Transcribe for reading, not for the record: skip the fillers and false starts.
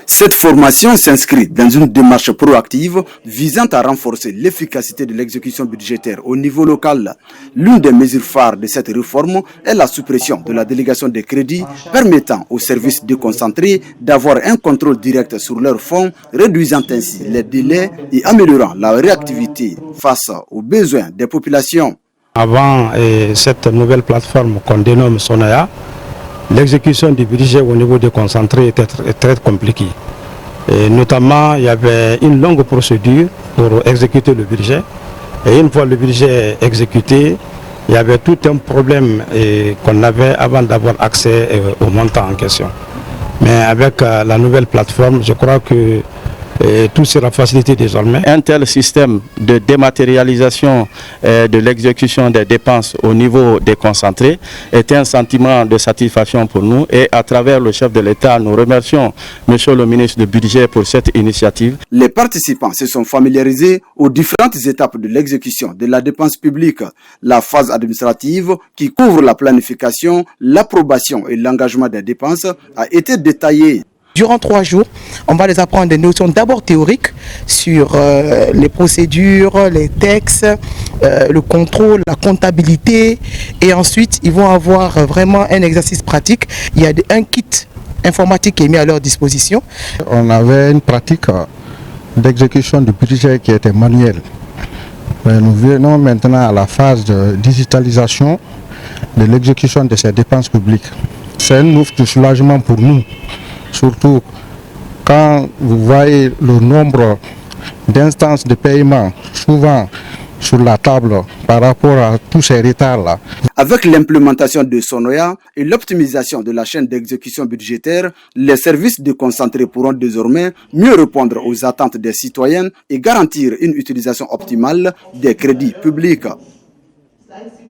Cette formation s'inscrit dans une démarche proactive visant à renforcer l'efficacité de l'exécution budgétaire au niveau local. L'une des mesures phares de cette réforme est la suppression de la délégation des crédits permettant aux services déconcentrés d'avoir un contrôle direct sur leurs fonds, réduisant ainsi les délais et améliorant la réactivité face aux besoins des populations. Avant cette nouvelle plateforme qu'on dénomme Sonoya, l'exécution du budget au niveau déconcentré était très compliquée. Et notamment, il y avait une longue procédure pour exécuter le budget. Et une fois le budget exécuté, il y avait tout un problème qu'on avait avant d'avoir accès au montant en question. Mais avec la nouvelle plateforme, je crois que tout sera facilité désormais. Un tel système de dématérialisation de l'exécution des dépenses au niveau déconcentré est un sentiment de satisfaction pour nous et à travers le chef de l'État, nous remercions Monsieur le ministre du Budget pour cette initiative. Les participants se sont familiarisés aux différentes étapes de l'exécution de la dépense publique. La phase administrative qui couvre la planification, l'approbation et l'engagement des dépenses a été détaillée. Durant 3 jours, on va les apprendre des notions d'abord théoriques sur les procédures, les textes, le contrôle, la comptabilité. Et ensuite, ils vont avoir vraiment un exercice pratique. Il y a un kit informatique qui est mis à leur disposition. On avait une pratique d'exécution du budget qui était manuelle. Mais nous venons maintenant à la phase de digitalisation de l'exécution de ces dépenses publiques. C'est un ouf de soulagement pour nous. Surtout quand vous voyez le nombre d'instances de paiement souvent sur la table par rapport à tous ces retards-là. Avec l'implémentation de Sonoya et l'optimisation de la chaîne d'exécution budgétaire, les services déconcentrés pourront désormais mieux répondre aux attentes des citoyens et garantir une utilisation optimale des crédits publics.